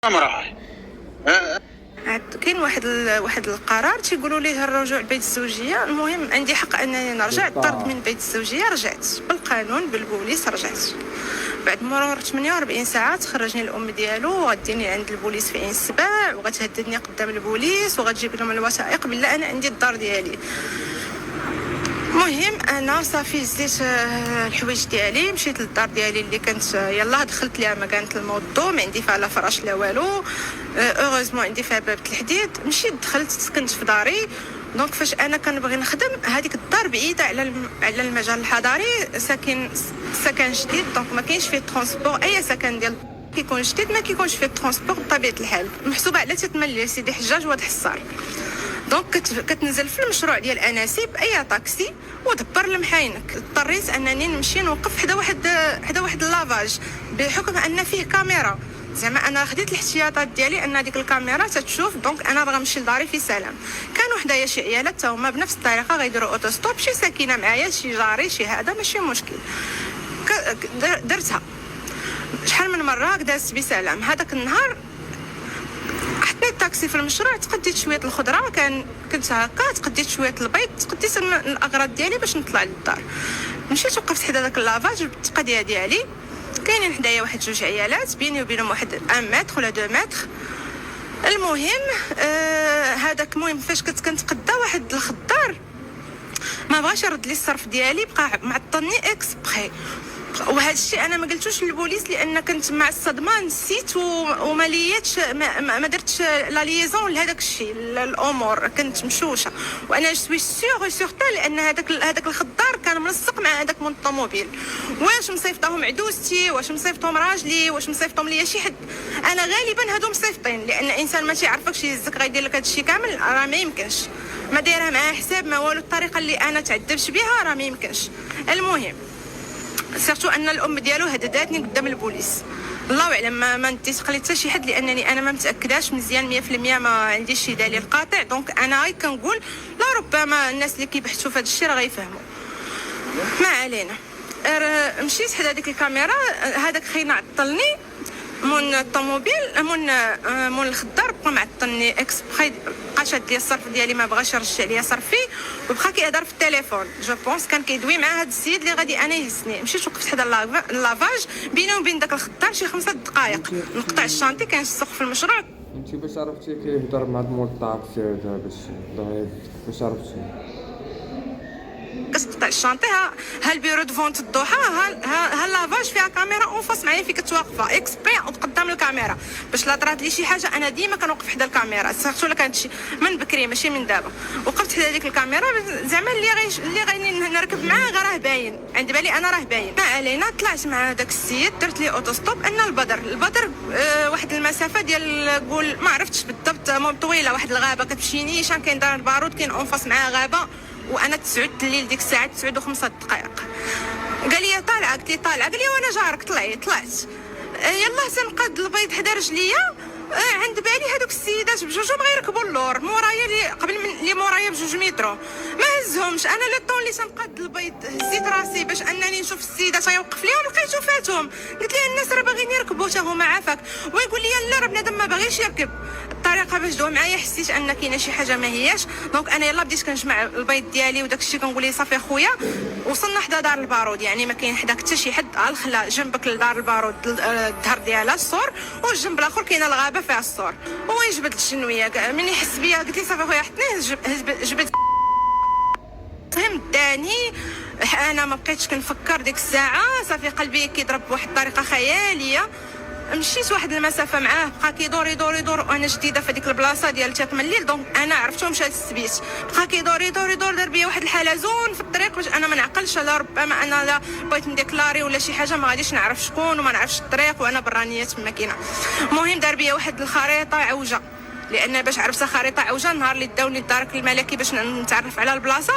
امراه. كاين واحد القرار تيقولوا ليه الرجوع لبيت الزوجيه. المهم عندي حق انني نرجع. طرد من بيت الزوجيه، رجعت بالقانون بالبوليس، رجعت بعد مرور 48 ساعه. تخرجني الام ديالو وغديني عند البوليس في عين السباع وغتهددني قدام البوليس وغتجيب لهم الوثائق بالله انا عندي الدار ديالي. المهم انا صافي هزيت الحوايج ديالي، مشيت للدار ديالي اللي كانت يلاه دخلت ليها، ما كانت الموضوع ما عندي فيها لا فراش لا والو. اوغوزمون عندي فيها باب الحديد. مشيت دخلت سكنت في داري. دونك فاش انا كنبغي نخدم هذيك الدار بعيده على المجال الحضاري، سكن جديد، دونك ما كاينش فيه ترونسبور. اي سكن ديال كيكون جديد ما كيكونش فيه ترونسبور بطبيعه الحال، محسوبه على تتملي سيدي حجاج واد حصار. دونك كتنزل في المشروع ديال اناسيب اي طاكسي ودبر لمحاينك. اضطريت انني نمشي نوقف حدا واحد اللافاج بحكم ان فيه كاميرا. زعما انا خديت الاحتياطات ديالي ان ديك الكاميرا تتشوف. دونك انا باغا نمشي لداري في سلام. كانوا حدايا شي عيالات تا هما بنفس الطريقه غيديروا اوتوستوب، شي ساكنه معايا، شي جاري، شي هذا ماشي مشكل. درتها شحال من مره دازت بسلام. هذاك النهار حطيت الطاكسي في المشروع، تقديت شويه الخضره، كنت هكا تقديت شويه البيض، تقديت الاغراض ديالي باش نطلع للدار. مشيت وقفت حدا داك اللافاج بالتقديه ديالي. كاينين حدايا واحد جوج عيالات، بيني وبينهم واحد 1 متر ولا 2 متر. المهم هذاك المهم فاش كنت كنتقدى واحد الخضار ما بغاش يرد لي الصرف ديالي، بقى معطلني اكسبري. وهذا الشيء انا ما قلتوش للبوليس لان كنت مع الصدمه، نسيت وما ليتش ما درتش لا ليزون لهذاك الشيء. الامور كنت مشوشه وانا سوي سورتا لان هذاك الخضار كان ملصق مع هذاك من الطوموبيل. واش مصيفطهم عدوستي، واش مصيفطهم راجلي، واش مصيفطهم ليا شي حد؟ انا غالبا هادو مصيفطين لان انسان ما تيعرفكش يهزك غيدير لك هذا الشيء كامل، راه ما يمكنش. ما دايره معاه حساب ما والو. الطريقه اللي انا تعذبت بها راه ما يمكنش. المهم سيرتو ان الام ديالو هدداتني قدام البوليس. الله اعلم ما نديت قليت حتى شي حد لانني انا ما متاكداش مزيان 100%، ما عنديش شي دليل قاطع. دونك انا غير كنقول لا ربما الناس اللي كيبحثوا في هذا الشيء راه غيفهموا. ما علينا. مشيت حدا ديك الكاميرا. هذاك خينا عطلني من الطوموبيل، من الخضار، بقى معطلني اكسبري. بقى شاد لي الصرف ديالي، ما بغاش يرجع لي صرفي وبقى كيهضر في التليفون. جو بونس كان كيدوي مع هذا السيد اللي غادي انا يهزني. مشيت وقفت حدا اللافاج بيني وبين داك الخضار شي 5 دقائق. نقطع الشانتي، كاين السوق في المشروع. انت باش عرفتي كيهضر مع مول الطاكسي هذا باش عرفتي كتقطع الشانطي. ها البيرو دو فونت الضحى، ها لافاج فيها كاميرا اونفاس معايا في كتواقفه اكسبري قدام الكاميرا باش لا طرات لي شي حاجه. انا ديما كنوقف حدا الكاميرا، سيرتو الا كانت شي من بكري ماشي من دابا. وقفت حدا ديك الكاميرا زعما اللي غادي نركب معاه غير راه باين، عند بالي انا راه باين. ما علينا. طلعت مع داك السيد، درت لي اوتوستوب. ان البدر واحد المسافه ديال قول ما عرفتش بالضبط، طويله، واحد الغابه كتمشي نيشان، كاين دار البارود، كاين اونفاس معاه غابه. وانا 9 الليل ديك الساعه 9:05 دقائق. قال لي طالعه، قلت لي طالعه. قال لي وانا جارك. طلعت يلاه تنقاد البيض حدا رجليا. عند بالي هذوك السيدات بجوج بغا يركبوا اللور مورايا، اللي قبل من اللي مورايا ب2 متر ما هزهمش. انا لو طون اللي تنقاد البيض هزيت راسي باش انني نشوف السيدات غيوقف ليهم، لقيتو فاتهم. قلت ليه الناس راه باغيين يركبوا حتى هما عافاك. ويقول لي لا راه بنادم ما باغيش يركب. الطريقه باش دوا معايا حسيت ان كاينه شي حاجه ما هياش. دونك انا يلا بديت كنجمع البيض ديالي وداك الشيء، كنقول ليه صافي خويا. وصلنا حدا دار البارود، يعني ما كاين حداك حتى شي حد. الخلا جنبك لدار البارود الظهر ديالها السور، والجنب الاخر كاينه الغابه فيها السور. هو يجبد الشنويه من يحس بيا. قلت لي صافي خويا حطنيه جبد. فهم داني. انا ما بقيتش كنفكر ديك الساعه، صافي قلبي كيضرب بواحد الطريقه خياليه. مشيت واحد المسافه معاه، بقى كيدور وانا جديده في هذيك البلاصه ديال تاكم الليل. دونك انا عرفتو مشى للسبيت، بقى كيدور دار بيا واحد الحلزون في الطريق باش انا ما نعقلش. لا ربما انا لا بغيت نديكلاري ولا شي حاجه، ما غاديش نعرف شكون وما نعرفش الطريق وانا برانيه تما كاينه. المهم دار بيا واحد الخريطه عوجه، لان باش عرفت خريطه عوجه النهار اللي داوني الدارك الملكي باش نتعرف على البلاصه.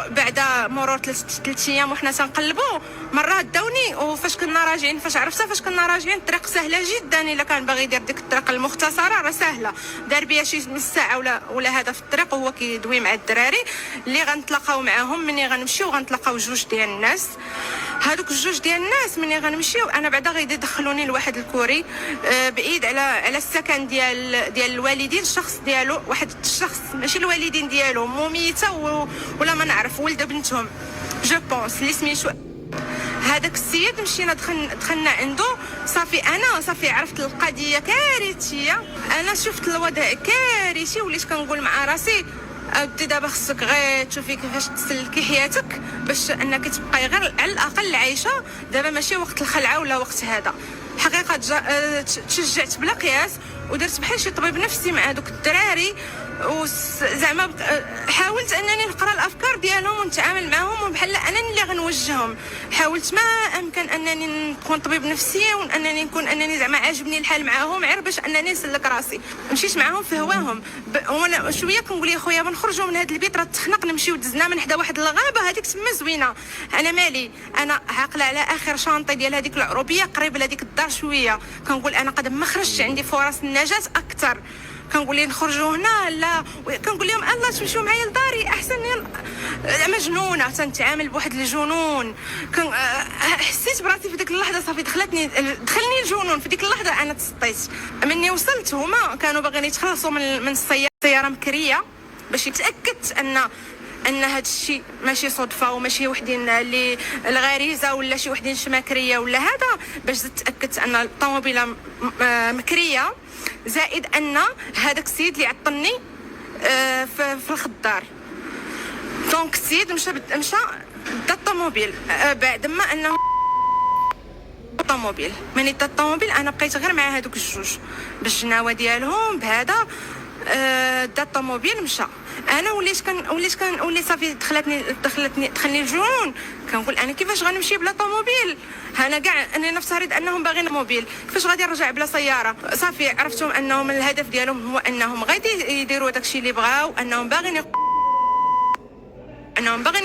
بعد مرور 3 ايام وحنا تنقلبوا مره داوني. وفاش كنا راجعين، فاش كنا راجعين الطريق سهله جدا. الا كان باغي يدير ديك الطريق المختصره راه سهله. دار بيا شي نص ساعه ولا هذا في الطريق، وهو كيدوي مع الدراري اللي غنتلاقاو معاهم. مني غنمشيو غنتلاقاو 2 ديال الناس. هادوك الجوج ديال الناس ملي غنمشيو انا بعدا غيدي يدخلوني لواحد الكوري بعيد على السكن ديال الوالدين. الشخص ديالو واحد الشخص ماشي الوالدين ديالو ميته ولا ما نعرف ولد بنتهم جو بونس اللي سميتو هذاك السيد. مشينا دخلنا عنده صافي عرفت القضيه كارثيه. انا شفت الوضع كارثي وليت كنقول مع راسي اودي دابا خصك غير تشوفي كيفاش تسلكي حياتك باش انك تبقاي غير على الاقل عايشه. دابا ماشي وقت الخلعه ولا وقت هذا. حقيقه تشجعت بلا قياس ودرت بحال شي طبيب نفسي مع دوك الدراري وزعما حاولت انني نقرا الافكار ديالهم ونتعامل معهم بحال انني اللي غنوجههم. حاولت ما امكن انني نكون طبيب نفسي وانني نكون انني زعما عاجبني الحال معاهم غير باش انني نسلك راسي. مشيت معاهم في هواهم وانا شويه كنقول يا خويا بنخرجوا من هذا البيت راه تخنق نمشيو دزنا من حدا واحد الغابه هذيك تما زوينه. انا مالي انا عاقله على اخر شانطي ديال هذيك العروبيه قريب لهذيك الدار شويه. كنقول انا قد ما خرجت عندي فرص النجاه اكثر. كنقول لي نخرجوا هنا لا كنقول لهم الله تمشيو معايا لداري احسن. مجنونه تنتعامل بواحد الجنون. حسيت براسي في ديك اللحظه صافي دخلني الجنون. في ديك اللحظه انا تسطيت. مني وصلت هما كانوا باغيين يتخلصوا من السياره مكريه باش يتاكد ان هذا الشيء ماشي صدفه وماشي وحدين اللي الغريزه ولا شي وحدين شماكريه ولا هذا. باش تاكدت ان الطوموبيله مكريه زائد ان هذاك السيد اللي عطني في الخضار. دونك السيد مشى دا الطوموبيل بعد ما انه الطوموبيل من دا الطوموبيل انا بقيت غير مع هذوك الجوج بالجناوه ديالهم بهذا. دا الطوموبيل مشى. انا وليت صافي دخلني الجنون. كنقول انا كيفاش غنمشي بلا طوموبيل. انا كاع انا نفترض انهم باغيين طوموبيل كيفاش غادي نرجع بلا سياره. صافي عرفتهم انهم الهدف ديالهم هو انهم غادي يديروا داكشي اللي بغاو. انهم باغيين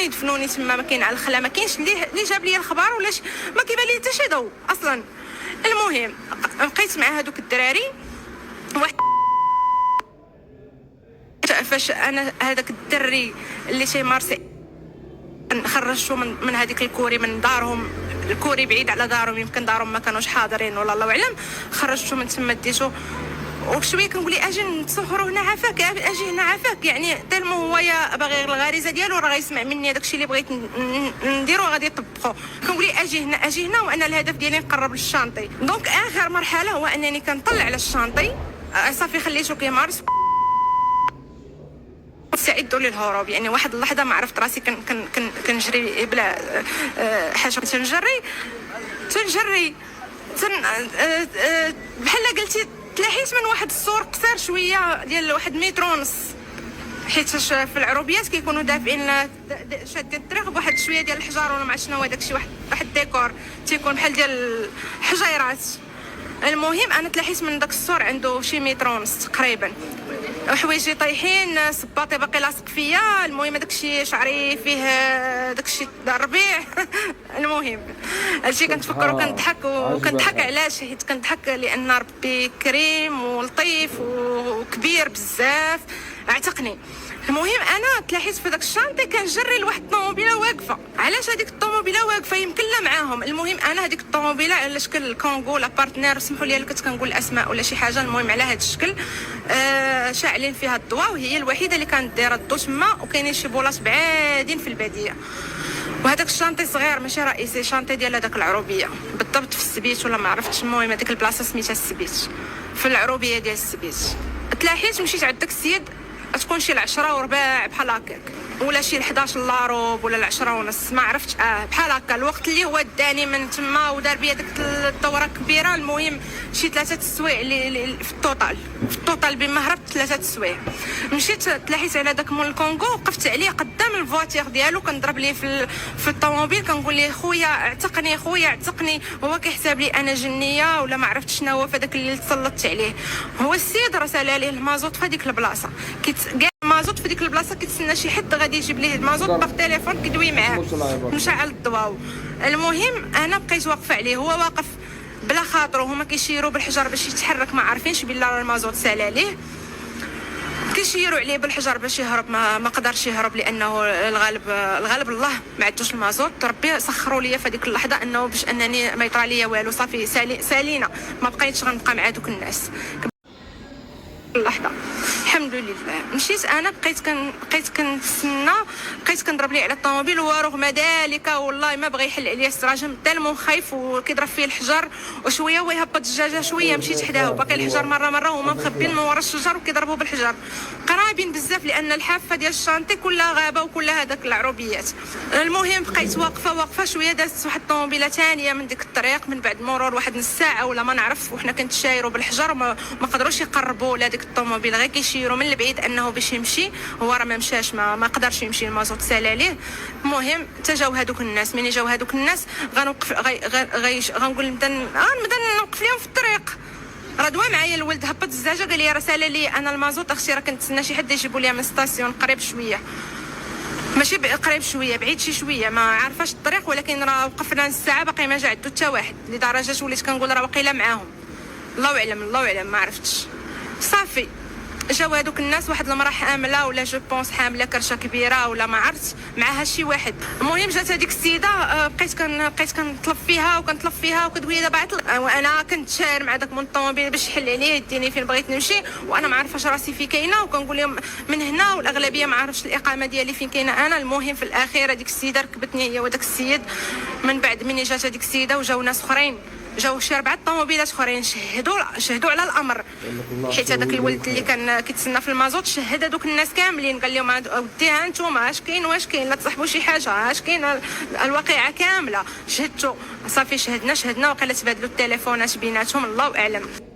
يدفنوني تما ما كاين على الخلا. ما كاينش اللي جاب لي الخبر ولا ما كيبان لي حتى شي ضوء اصلا. المهم بقيت مع هذوك الدراري فاش انا هذاك الدري اللي تيمارسي خرجته من هذيك الكوري من دارهم. الكوري بعيد على دارهم يمكن دارهم ما كانوش حاضرين ولا الله اعلم. خرجته من تما ديتو وشويه كنقول لي اجي نتسخروا هنا عافاك اجي هنا عافاك. يعني تالمو هو يا باغي الغريزه ديالو راه غيسمع مني داكشي اللي بغيت نديرو غادي يطبقو. كنقول لي اجي هنا وانا الهدف ديالي نقرب للشانطي. دونك اخر مرحله هو انني كنطلع على الشانطي. صافي خليته كيمارس استعدوا للهروب. يعني واحد اللحظه ما عرفت راسي كنجري بلا حاجه. تنجري بحال قلتي تلاحيت من واحد السور قصير شويه ديال واحد متر ونص. حيت في العروبيات كيكونوا دافعين شادين الطريق بواحد شويه ديال الحجار ولا ما عرفت شنو هو داكشي. واحد الديكور تيكون بحال ديال الحجيرات. المهم انا تلاحيت من داك السور عنده شي متر ونص تقريبا. حوايجي طايحين صباطي باقي لاصق فيا. المهم داكشي شعري فيه داكشي الربيع. المهم هادشي كنتفكر وكنضحك علاش حيت كنضحك لان ربي كريم ولطيف وكبير بزاف عتقني. المهم انا تلاحيت في داك الشانطي كنجري لواحد الطوموبيله واقفه. علاش هذيك الطوموبيله واقفه يمكن لا معاهم. المهم انا هذيك الطوموبيله على شكل الكونغو لا بارتنير سمحوا لي كنت كنقول الاسماء ولا شي حاجه. المهم على هذا الشكل شاعلين فيها الضوء وهي الوحيده اللي كانت دايره الضوء تما. وكاينين شي بولات بعادين في الباديه. وهذاك الشانطي صغير ماشي رئيسي شانطي ديال هذاك العروبيه بالضبط في السبيت ولا ما عرفتش. المهم هذيك البلاصه سميتها السبيت في العروبيه ديال السبيت. تلاحيت مشيت عند داك السيد تكون شي 10 وربع بحال هكاك ولا شي 11 لاروب ولا 10 ونص ما عرفتش بحال هكا. الوقت اللي هو داني من تما ودار بيا ديك الدوره كبيره. المهم شي 3 السوايع اللي في التوتال بما هربت 3 السوايع. مشيت تلاحيت على داك مول الكونغو وقفت عليه قدام الفواتير ديالو كنضرب ليه في الطوموبيل كنقول ليه خويا اعتقني. هو كيحسب لي انا جنيه ولا ما عرفتش شنو هو. فداك الليل تسلطت عليه. هو السيد رسل عليه المازوت في هذيك البلاصه. كاع المازوت في ديك البلاصه كيتسنى شي حد غادي يجيب ليه المازوت بالتليفون كيدوي معاه مشعل الضواو. المهم انا بقيت واقفه عليه هو واقف بلا خاطرو. هما كيشيروا بالحجر باش يتحرك ما عارفينش بلا المازوت سال عليه. كيشيروا عليه بالحجر باش يهرب، ما قدرش يهرب لانه الغالب الله ما عندوش المازوت. ربي سخروا لي في هذيك اللحظه انه باش انني ما يطرى لي والو، صافي سالينا، ما بقيتش غنبقى مع دوك الناس اللحظه. الحمد لله مشيت انا، بقيت كنتسنى، بقيت كنضرب ليه على الطوموبيل، ورغم ذلك والله ما بغى يحل عليا السراجم، تالمو خايف وكيضرب فيه الحجر، وشويه ويهبط الدجاجه شويه مشيت حداه، وباقي الحجر مره هما مخبين من ورا الشجر وكيضربوا بالحجر قرابين بزاف، لان الحافه ديال الشانطي كلها غابه وكلها هذاك العروبيات. المهم بقيت واقفه شويه، دازت واحد الطوموبيله ثانيه من ديك الطريق من بعد مرور واحد نص ساعه ولا ما نعرف، وحنا كنتشايروا بالحجر، ما قدروش يقربوا لهذيك الطوموبيل، غير كيشيروا من البعيد انه باش يمشي، هو راه ما مشاش، ما قدرش يمشي، المازوت سال عليه. المهم تجاو هذوك الناس، ملي جاو هذوك الناس غنوقف غنقول نبدا نوقف لهم في الطريق. راه دوا معايا الولد هبط الزجاجه قال لي راه سالا لي انا المازوت، اختي راه كنتسنى شي حد يجيبوا ليها من ستاسيون قريب شويه، ماشي قريب شويه، بعيد شي شويه، ما عارفاش الطريق، ولكن راه وقفنا نص ساعه باقي ما جا عندو حتى واحد، لدرجه وليت كنقول راه واقيلا معاهم، الله اعلم ما عرفتش. صافي جاو هذوك الناس، واحد المراه حامله ولا جو بونس حامله كرشه كبيره ولا ما عرفت، معاها شي واحد. المهم جات هذيك السيده، بقيت كنطلب فيها وكتقول لي دابا وانا كنت شاير مع داك الطوموبيل باش يحل عليه يديني فين بغيت نمشي، وانا ما عارفاش راسي فين كاينه، وكنقول لهم من هنا، والاغلبيه ما عرفتش الاقامه ديالي فين كاينه انا. المهم في الاخير هذيك السيده ركبتني هي وداك السيد، من بعد مني جات هذيك السيده وجاو ناس اخرين، جاو شي 4 طوموبيلات اخرين شهدوا على الامر، حيت هذاك الولد اللي كان كيتسنى في المازوت شهد هذوك الناس كاملين، قال لهم اودي ها نتوما اش كاين واش كاين، لا تصاحبوا شي حاجه، اش كاين، الواقعه كامله شهدتوا. صافي شهدنا وقيلا تبادلوا التليفونات بيناتهم، الله اعلم.